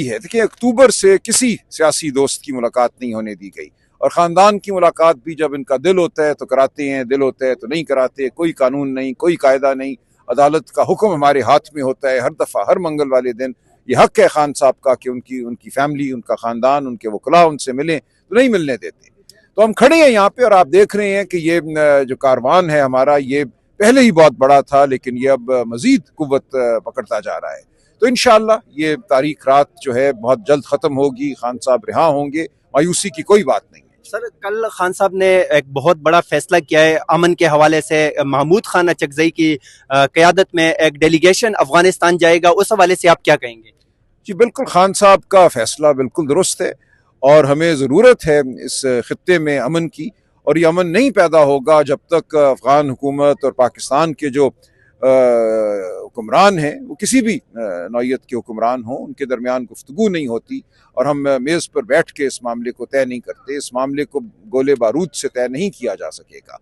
है। देखिए, अक्टूबर से किसी सियासी दोस्त की मुलाकात नहीं होने दी गई, और ख़ानदान की मुलाकात भी जब इनका दिल होता है तो कराते हैं, दिल होता है तो नहीं कराते। कोई कानून नहीं, कोई कायदा नहीं, अदालत का हुक्म हमारे हाथ में होता है। हर दफ़ा, हर मंगल वाले दिन ये हक है खान साहब का कि उनकी उनकी फैमिली, उनका ख़ानदान, उनके वकला उनसे मिलें, तो नहीं मिलने देते। तो हम खड़े हैं यहाँ पे और आप देख रहे हैं कि ये जो कारवान है हमारा, ये पहले ही बहुत बड़ा था, लेकिन ये अब मजीद कुव्वत पकड़ता जा रहा है। तो इंशाअल्लाह ये तारीख रात जो है बहुत जल्द ख़त्म होगी, खान साहब रिहा होंगे, मायूसी की कोई बात नहीं है। सर, कल खान साहब ने एक बहुत बड़ा फैसला किया है अमन के हवाले से। महमूद खान अचकजई की क़यादत में एक डेलीगेशन अफगानिस्तान जाएगा, उस हवाले से आप क्या कहेंगे? जी बिल्कुल, खान साहब का फैसला बिल्कुल दुरुस्त है, और हमें ज़रूरत है इस खित्ते में अमन की। और ये अमन नहीं पैदा होगा जब तक अफ़गान हुकूमत और पाकिस्तान के जो हुक्मरान हैं, वो किसी भी नौइयत के हुक्मरान हों, उनके दरमियान गुफ्तगू नहीं होती और हम मेज़ पर बैठ के इस मामले को तय नहीं करते। इस मामले को गोले बारूद से तय नहीं किया जा सकेगा।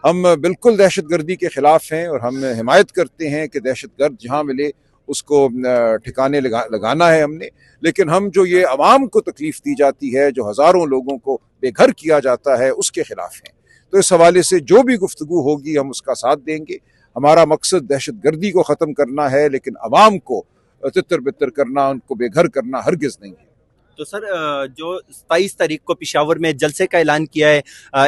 हम बिल्कुल दहशत गर्दी के ख़िलाफ़ हैं और हम हिमायत करते हैं कि दहशत गर्द जहाँ मिले उसको ठिकाने लगाना है हमने। लेकिन हम जो ये अवाम को तकलीफ़ दी जाती है, जो हज़ारों लोगों को बेघर किया जाता है, उसके ख़िलाफ़ हैं। तो इस हवाले से जो भी गुफ्तगू होगी हम उसका साथ देंगे। हमारा मकसद दहशत गर्दी को ख़त्म करना है, लेकिन अवाम को तितर बितर करना, उनको बेघर करना हरगिज़ नहीं है। तो सर, जो 27 तारीख को पेशावर में जलसे का ऐलान किया है,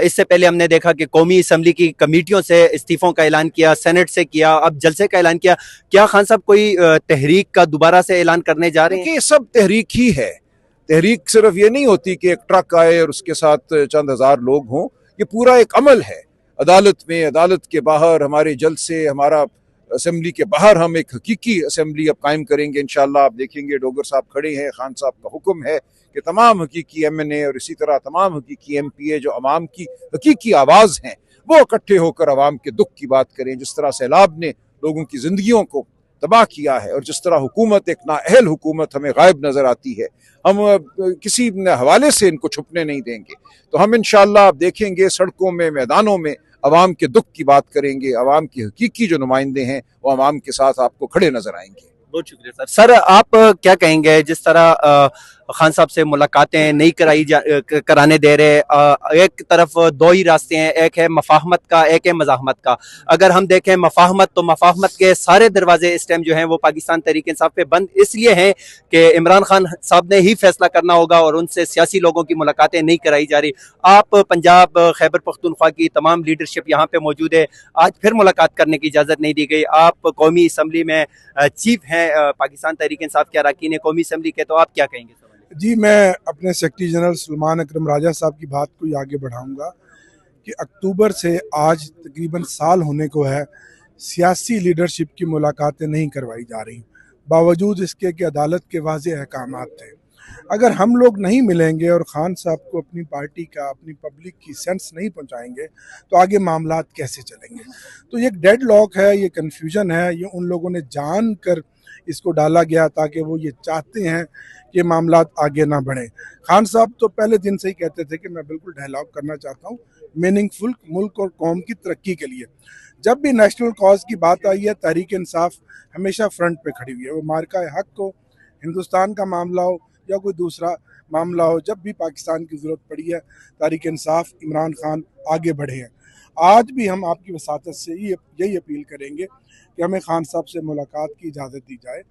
इससे पहले हमने देखा कि कौमी असम्बली की कमेटियों से इस्तीफों का ऐलान किया, सेनेट से किया, अब जलसे का ऐलान किया। क्या खान साहब कोई तहरीक का दोबारा से ऐलान करने जा रहे हैं? देखिए, सब तहरीक ही है। तहरीक सिर्फ ये नहीं होती कि एक ट्रक आए और उसके साथ चंद हज़ार लोग हों। ये पूरा एक अमल है। अदालत में, अदालत के बाहर हमारे जलसे, हमारा असम्बली के बाहर हम एक हकीकी असम्बली अब कायम करेंगे इंशाअल्लाह। आप देखेंगे डोगर साहब खड़े हैं, खान साहब का हुक्म है कि तमाम हकीकी MNA और इसी तरह तमाम हकीकी MPA जो अवाम की हकीकी आवाज़ हैं, वो इकट्ठे होकर अवाम के दुख की बात करें। जिस तरह सैलाब ने लोगों की ज़िंदगियों को तबाह किया है और जिस तरह हुकूमत, एक नाअहल हुकूमत हमें गायब नज़र आती है, हम किसी हवाले से इनको छुपने नहीं देंगे। तो हम इंशाअल्लाह आप देखेंगे सड़कों में, मैदानों में अवाम के दुख की बात करेंगे। अवाम की हकीकी जो नुमाइंदे हैं वो अवाम के साथ आपको खड़े नजर आएंगे। बहुत शुक्रिया सर। सर, आप क्या कहेंगे, जिस तरह खान साहब से मुलाकातें नहीं कराने दे रहे, एक तरफ दो ही रास्ते हैं, एक है मफाहमत का, एक है मज़ाहमत का। अगर हम देखें मफाहमत, तो मफाहमत के सारे दरवाजे इस टाइम जो हैं वो पाकिस्तान तहरीक इंसाफ पे बंद इसलिए हैं कि इमरान खान साहब ने ही फैसला करना होगा और उनसे सियासी लोगों की मुलाकातें नहीं कराई जा रही। आप पंजाब, खैबर पख्तूनख्वा की तमाम लीडरशिप यहाँ पे मौजूद है, आज फिर मुलाकात करने की इजाज़त नहीं दी गई। आप कौमी असम्बली में चीफ हैं पाकिस्तान तहरीक इंसाफ के अरकान कौमी असम्बली के, तो आप क्या कहेंगे? जी, मैं अपने सेक्रेटरी जनरल सलमान अकरम राजा साहब की बात को आगे बढ़ाऊंगा कि अक्टूबर से आज तकरीबन साल होने को है, सियासी लीडरशिप की मुलाकातें नहीं करवाई जा रही, बावजूद इसके कि अदालत के वाज़ेह अहकामात थे। अगर हम लोग नहीं मिलेंगे और ख़ान साहब को अपनी पार्टी का, अपनी पब्लिक की सेंस नहीं पहुंचाएंगे, तो आगे मामलात कैसे चलेंगे? तो ये डेड लॉक है, ये कन्फ्यूजन है, ये उन लोगों ने जान कर इसको डाला गया ताकि वो ये चाहते हैं कि मामलात आगे ना बढ़े। खान साहब तो पहले दिन से ही कहते थे कि मैं बिल्कुल डायलॉग करना चाहता हूँ मीनिंगफुल मुल्क और कौम की तरक्की के लिए। जब भी नेशनल कॉज की बात आई है, तहरीक इंसाफ हमेशा फ्रंट पे खड़ी हुई है। वो मार्का हक हो, हिंदुस्तान का मामला हो या कोई दूसरा मामला हो, जब भी पाकिस्तान की ज़रूरत पड़ी है, तहरीक इंसाफ, इमरान खान आगे बढ़े हैं। आज भी हम आपकी वसातत से यही अपील करेंगे कि हमें खान साहब से मुलाकात की इजाज़त दी जाए,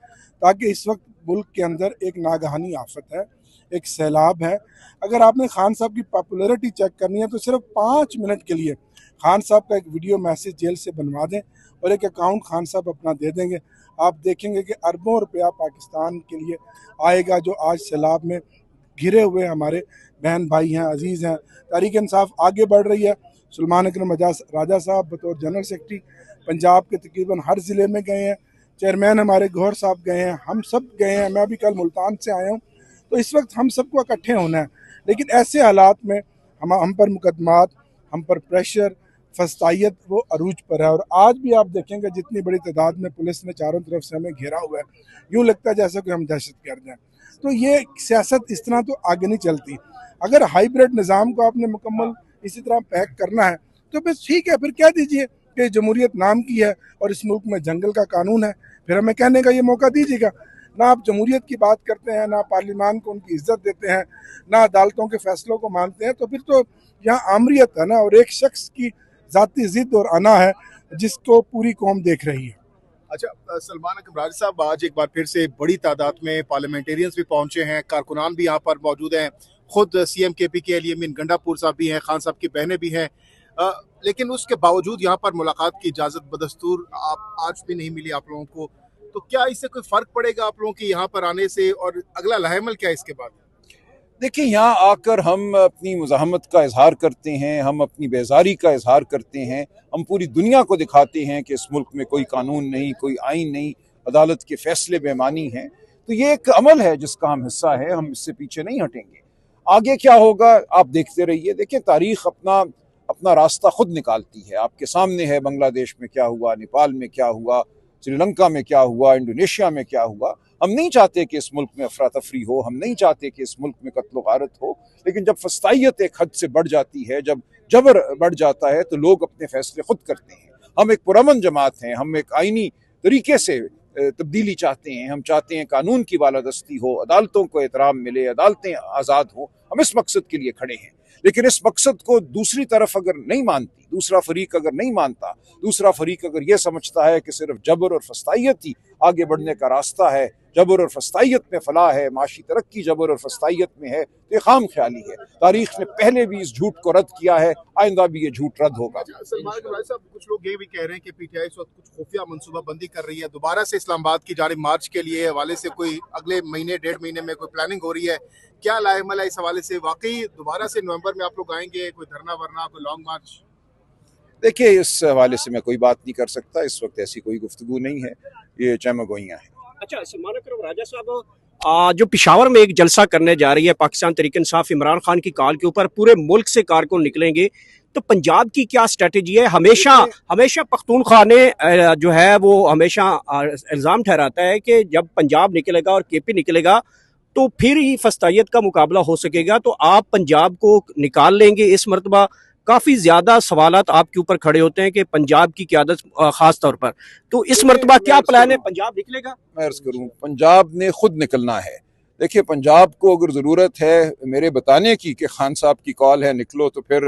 ताकि इस वक्त मुल्क के अंदर एक नागहानी आफत है, एक सैलाब है। अगर आपने खान साहब की पॉपुलैरिटी चेक करनी है तो सिर्फ 5 मिनट के लिए खान साहब का एक वीडियो मैसेज जेल से बनवा दें और एक अकाउंट खान साहब अपना दे देंगे। आप देखेंगे कि अरबों रुपया पाकिस्तान के लिए आएगा, जो आज सैलाब में घिरे हुए हमारे बहन भाई हैं, अजीज़ हैं। तहरीक इंसाफ आगे बढ़ रही है। सलमान अकरम राजा साहब बतौर जनरल सेक्रेटरी पंजाब के तकरीबन हर ज़िले में गए हैं, चेयरमैन हमारे गौहर साहब गए हैं, हम सब गए हैं, मैं भी कल मुल्तान से आया हूँ। तो इस वक्त हम सबको इकट्ठे होना है, लेकिन ऐसे हालात में हम पर मुकदमात, हम पर प्रेशर, फस्तायत वो अरूज पर है। और आज भी आप देखेंगे जितनी बड़ी तादाद में पुलिस ने चारों तरफ से हमें घेरा हुआ है, यूँ लगता है जैसे कि हम दहशतगर्द हैं। तो ये सियासत इस तरह तो आगे नहीं चलती। अगर हाइब्रिड निज़ाम को आपने मुकम्मल इसी तरह पैक करना है तो बस ठीक है, फिर कह दीजिए कि जमहूरियत नाम की है और इस मुल्क में जंगल का कानून है, फिर हमें कहने का ये मौका दीजिएगा। ना आप जमहूरियत की बात करते हैं, ना पार्लियामान को उनकी इज्जत देते हैं, ना अदालतों के फैसलों को मानते हैं, तो फिर तो यहाँ आमरीत है ना, और एक शख्स की ज़ाती जिद और अना है जिसको पूरी कौम देख रही है। अच्छा, सलमान अकरम राजा साहब, आज एक बार फिर से बड़ी तादाद में पार्लियामेंटेरियंस भी पहुंचे हैं, कारकुनान भी यहाँ पर मौजूद हैं, खुद CM-KP के लिए मीन गंडापुर साहब भी हैं, खान साहब की बहनें भी हैं, लेकिन उसके बावजूद यहाँ पर मुलाकात की इजाज़त बदस्तूर आप आज भी नहीं मिली आप लोगों को। तो क्या इससे कोई फ़र्क पड़ेगा आप लोगों की यहाँ पर आने से, और अगला लाहेमल क्या है इसके बाद? देखिए, यहाँ आकर हम अपनी मुज़ाहमत का इजहार करते हैं, हम अपनी बेजारी का इजहार करते हैं, हम पूरी दुनिया को दिखाते हैं कि इस मुल्क में कोई कानून नहीं, कोई आइन नहीं, अदालत के फैसले बेमानी हैं। तो ये एक अमल है जिसका हम हिस्सा है, हम इससे पीछे नहीं हटेंगे। आगे क्या होगा आप देखते रहिए। देखिए, तारीख अपना अपना रास्ता खुद निकालती है। आपके सामने है बांग्लादेश में क्या हुआ, नेपाल में क्या हुआ, श्रीलंका में क्या हुआ, इंडोनेशिया में क्या हुआ। हम नहीं चाहते कि इस मुल्क में अफरा तफरी हो, हम नहीं चाहते कि इस मुल्क में कत्ल गारत हो, लेकिन जब फस्तायत एक हद से बढ़ जाती है, जब जबर बढ़ जाता है, तो लोग अपने फैसले खुद करते हैं। हम एक पुरअमन जमात हैं, हम एक आइनी तरीके से तब्दीली चाहते हैं, हम चाहते हैं कानून की बालादस्ती हो, अदालतों को एहतराम मिले, अदालतें आज़ाद हो। हम इस मकसद के लिए खड़े हैं। लेकिन इस मकसद को दूसरी तरफ अगर नहीं मानती, दूसरा फरीक अगर नहीं मानता, दूसरा फरीक अगर ये समझता है कि सिर्फ जबर और फस्तायत ही आगे बढ़ने का रास्ता है, जबर और फस्तायत में फलाह है, माशी तरक्की जबर और फस्तायत में है, तो ये खाम ख्याली है। तारीख ने पहले भी इस झूठ को रद्द किया है, आइंदा भी ये झूठ रद्द होगा। सलमान अकरम साहब, कुछ लोग ये भी कह रहे हैं कि PTI इस वक्त कुछ खुफिया मनसूबाबंदी कर रही है, दोबारा से इस्लामाबाद की जानिब मार्च के लिए हवाले से कोई अगले महीने 1.5 महीने में कोई प्लानिंग हो रही है। क्या लाएमल है इस हवाले से? वाकई दोबारा से नवंबर में आप लोग आएंगे, कोई धरना वरना, कोई लॉन्ग मार्च? देखिए, इस हवाले से मैं कोई बात नहीं कर सकता। इस वक्त ऐसी कोई गुफ्तगू नहीं है, ये चमगोइयाँ हैं। अच्छा, सलमान अकरम राजा साहब, जो पिशावर में एक जलसा करने जा रही है पाकिस्तान तहरीक इंसाफ इमरान खान की कॉल के ऊपर, पूरे मुल्क से कारकुन निकलेंगे, तो पंजाब की क्या स्ट्रेटजी है? हमेशा पख्तूनख्वा ने जो है वो हमेशा इल्ज़ाम ठहराता है कि जब पंजाब निकलेगा और KP निकलेगा तो फिर ही फस्तायत का मुकाबला हो सकेगा। तो आप पंजाब को निकाल लेंगे इस मरतबा? काफ़ी ज़्यादा सवालात आपके ऊपर खड़े होते हैं कि पंजाब की क़यादत ख़ास तौर पर, तो इस मरतबा क्या प्लान है? पंजाब निकलेगा? मैं अर्ज़ करूँ, पंजाब ने खुद निकलना है। देखिए, पंजाब को अगर ज़रूरत है मेरे बताने की कि खान साहब की कॉल है निकलो, तो फिर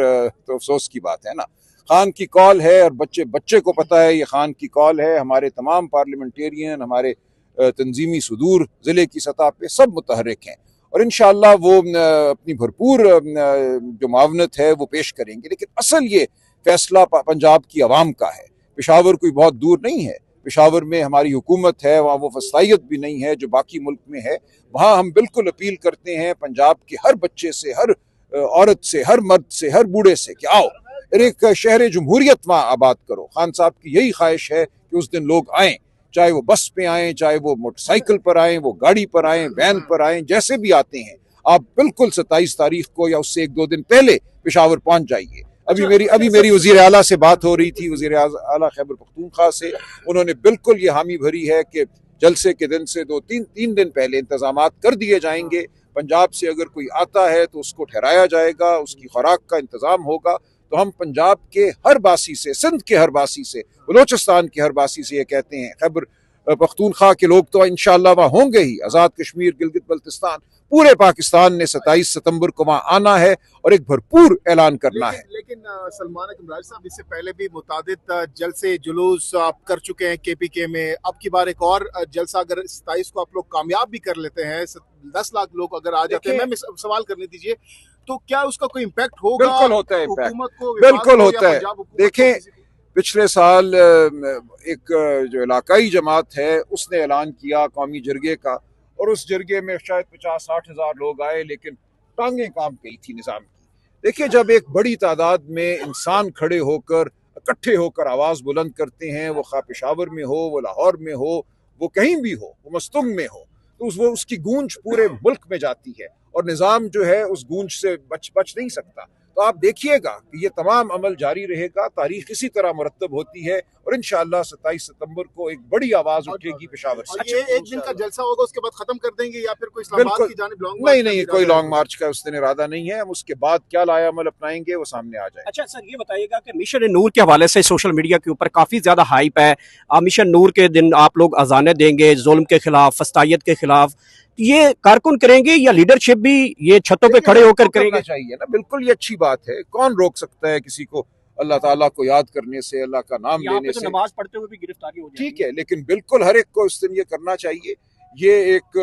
तो अफसोस की बात है ना। खान की कॉल है और बच्चे को पता है ये खान की कॉल है। हमारे तमाम पार्लियामेंटेरियन, हमारे तंजीमी सुदूर ज़िले की सतह पे सब मुतहरिक हैं, और इंशाअल्लाह वो अपनी भरपूर जो मावनत है वो पेश करेंगे। लेकिन असल ये फैसला पंजाब की आवाम का है। पेशावर कोई बहुत दूर नहीं है, पेशावर में हमारी हुकूमत है, वहाँ वो फस्तायत भी नहीं है जो बाकी मुल्क में है। वहाँ हम बिल्कुल अपील करते हैं पंजाब के हर बच्चे से, हर औरत से, हर मर्द से, हर बूढ़े से कि आओ एक शहर जमहूरियत वहाँ आबाद करो। खान साहब की यही ख्वाहिश है कि उस दिन लोग आएँ, चाहे वो बस पे आएँ, चाहे वो मोटरसाइकिल पर आएँ, वो गाड़ी पर आएँ, वैन पर आएँ, जैसे भी आते हैं आप बिल्कुल 27 तारीख को या उससे 1-2 दिन पहले पेशावर पहुंच जाइए। अभी मेरी वज़ीर आला से बात हो रही थी, वज़ीर आला खैबर पख्तूनख्वा से। उन्होंने बिल्कुल ये हामी भरी है कि जलसे के दिन से 2-3 दिन पहले इंतजामात कर दिए जाएंगे। पंजाब से अगर कोई आता है तो उसको ठहराया जाएगा, उसकी खुराक का इंतजाम होगा। तो हम पंजाब के हर बासी से, सिंध के हर बासी से, बलोचिस्तान के हर बासी से ये कहते हैं, खैबर पख्तूनख्वा के लोग तो इंशाअल्लाह वहाँ होंगे ही, आज़ाद कश्मीर, गिलगित बल्तिस्तान, पूरे पाकिस्तान ने 27 सितंबर को वहाँ आना है और एक भरपूर ऐलान करना है। लेकिन सलमान अकरम राजा साहब, इससे पहले भी मुतादिद जलसे जुलूस आप कर चुके हैं KPK में। अब की बार एक और जलसा अगर 27 को आप लोग कामयाब भी कर लेते हैं, 10 लाख लोग अगर आ जाते हैं, मैं सवाल करने दीजिए, तो क्या उसका कोई इम्पैक्ट होगा? बिल्कुल होता है इम्पैक्ट, हुकूमत को, बिल्कुल होता है। देखें, पिछले साल एक जो इलाकाई जमात है उसने ऐलान किया कौमी जरगे का, और उस जरगे में शायद 50-60 हज़ार लोग आए, लेकिन टांगें कांप गई थी निज़ाम की। देखिए, जब एक बड़ी तादाद में इंसान खड़े होकर, इकट्ठे होकर आवाज़ बुलंद करते हैं, वो खा पेशावर में हो, वो लाहौर में हो, वो कहीं भी हो, वो मस्तुंग में हो, तो उसकी गूंज पूरे मुल्क में जाती है, और निज़ाम जो है उस गूंज से बच नहीं सकता। तो आप देखिएगा कि ये तमाम अमल जारी रहेगा, तारीख इसी तरह मुरतब होती है और इंशाअल्लाह 27 सितंबर को एक बड़ी आवाज उठेगी पेशावर से। और ये एक दिन का जलसा होगा, उसके बाद खत्म कर देंगे या फिर कोई इस्लामाबाद बिल्कुल की जानिब लॉन्ग नहीं नहीं, कोई लॉन्ग मार्च का उस दिन इरादा नहीं है। हम उसके बाद क्या लाया अमल अपनाएंगे वो सामने आ जाए। अच्छा सर, ये बताइएगा कि मिशन नूर के हवाले से सोशल मीडिया के ऊपर काफी ज्यादा हाइप है। मिशन नूर के दिन आप लोग अजानें देंगे जुल्म के खिलाफ, फस्तायत के खिलाफ, ये कारकुन करेंगे या लीडरशिप भी ये छतों पे खड़े होकर करेंगे? चाहिए ना, बिल्कुल ये अच्छी बात है। कौन रोक सकता है किसी को अल्लाह ताला को याद करने से, अल्लाह का नाम लेने तो से? नमाज पढ़ते हुए भी गिरफ्तारी हो ठीक है, लेकिन बिल्कुल हर एक को इस दिन ये करना चाहिए। ये एक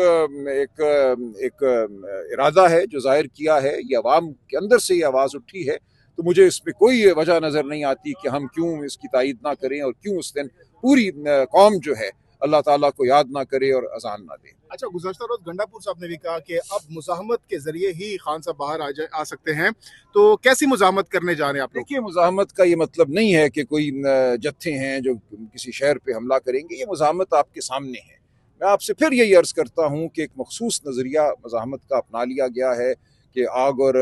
इरादा है जो जाहिर किया है, ये अवाम के अंदर से ये आवाज़ उठी है, तो मुझे इसमें कोई वजह नज़र नहीं आती कि हम क्यों इसकी तायद ना करें और क्यों उस दिन पूरी कौम जो है अल्लाह ताला को याद ना करे और अजान ना दे। अच्छा, गुज़श्ता रोज गंडापुर साहब ने भी कहा कि अब मुज़ाहमत के जरिए ही खान साहब बाहर आ सकते हैं, तो कैसी मुज़ाहमत करने जा रहे हैं आप लोग? देखिए, मुज़ाहमत का ये मतलब नहीं है कि कोई जत्थे हैं जो किसी शहर पे हमला करेंगे। ये मुज़ाहमत आपके सामने है। मैं आपसे फिर यही अर्ज़ करता हूँ कि एक मखसूस नज़रिया मुज़ाहमत का अपना लिया गया है कि आग और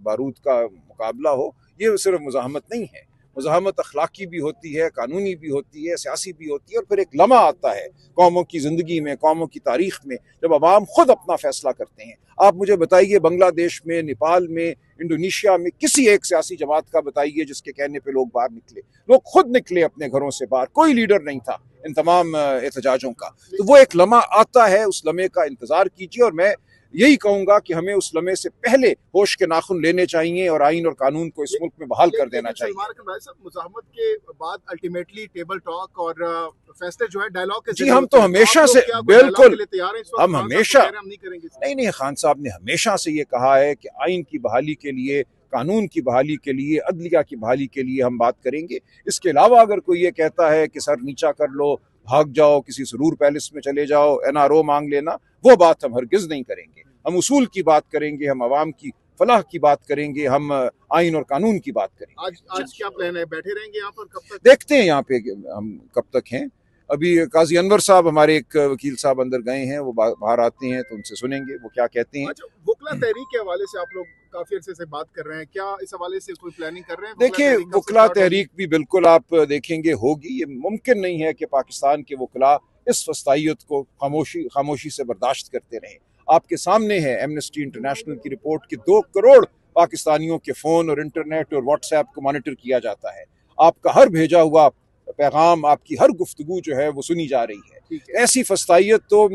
बारूद का मुकाबला हो। ये सिर्फ मुज़ाहमत नहीं है। मुज़ाहमत अखलाकी भी होती है, कानूनी भी होती है, सियासी भी होती है, और फिर एक लम्हा आता है कौमों की ज़िंदगी में, कौमों की तारीख में, जब अवाम खुद अपना फैसला करते हैं। आप मुझे बताइए, बांग्लादेश में, नेपाल में, इंडोनेशिया में किसी एक सियासी जमात का बताइए जिसके कहने पे लोग बाहर निकले। लोग खुद निकले अपने घरों से बाहर, कोई लीडर नहीं था इन तमाम एहतजाजों का। तो वो एक लम्हा आता है, उस लम्हे का इंतजार कीजिए, और मैं यही कहूंगा कि हमें उस लम्हे से पहले होश के नाखुन लेने चाहिए और आइन और कानून को इस मुल्क में बहाल कर देना चाहिए। मुज़ाहमत के बाद अल्टीमेटली टेबल टॉक और फैसले जो है डायलॉग के जी, हम तो हमेशा से बिल्कुल हम हमेशा नहीं नहीं, खान साहब ने हमेशा से ये कहा है कि आइन की बहाली के लिए, कानून की बहाली के लिए, अदलिया की बहाली के लिए हम बात करेंगे। इसके अलावा अगर कोई ये कहता है कि सर नीचा कर लो, भाग जाओ, किसी सुरूर पैलेस में चले जाओ, NRO मांग लेना, वो बात हम हरगिज नहीं करेंगे। हम उसूल की बात करेंगे, हम अवाम की फलाह की बात करेंगे, हम आइन और कानून की बात करेंगे। आज क्या प्लान है? बैठे रहेंगे यहाँ पर कब तक? देखते हैं यहाँ पे हम कब तक हैं। अभी काजी अनवर साहब, हमारे एक वकील साहब अंदर गए हैं, वो बाहर आते हैं तो उनसे सुनेंगे वो क्या कहते हैं। अच्छा, वकला तहरीक के हवाले से आप लोग काफी अरसे से बात कर रहे हैं, क्या इस हवाले से कोई प्लानिंग कर रहे हैं? देखिए, वकला तहरीक भी बिल्कुल आप देखेंगे होगी। ये मुमकिन नहीं है कि पाकिस्तान के वकला इस फस्तायत को खामोशी से बर्दाश्त करते रहें। आपके सामने है एमनेस्टी इंटरनेशनल की रिपोर्ट कि 2 करोड़ पाकिस्तानियों के फ़ोन और इंटरनेट और व्हाट्सएप को मॉनिटर किया जाता है। आपका हर भेजा हुआ पैगाम, आपकी हर गुफ्तगू जो है वो सुनी जा रही है। ऐसी फस्तायत तो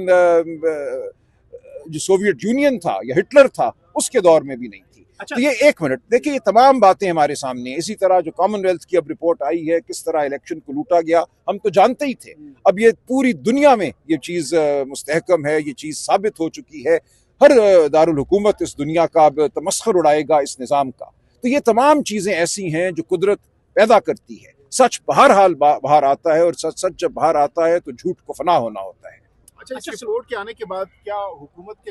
जो सोवियत यूनियन था या हिटलर था उसके दौर में भी नहीं थी। अच्छा। तो ये एक मिनट देखिए, ये तमाम बातें हमारे सामने। इसी तरह जो कॉमनवेल्थ की अब रिपोर्ट आई है, किस तरह इलेक्शन को लूटा गया, हम तो जानते ही थे। अब ये पूरी दुनिया में ये चीज़ मुस्तहकम है, ये चीज़ साबित हो चुकी है। हर दारुल हुकूमत इस दुनिया का अब तमस्खुर उड़ाएगा इस निज़ाम का। तो ये तमाम चीज़ें ऐसी हैं जो कुदरत पैदा करती है। सच बहरहाल बाहर आता है, और सच जब बाहर आता है तो झूठ को फना होना होता है। अच्छा, इस रिपोर्ट के आने के बाद क्या हुकूमत के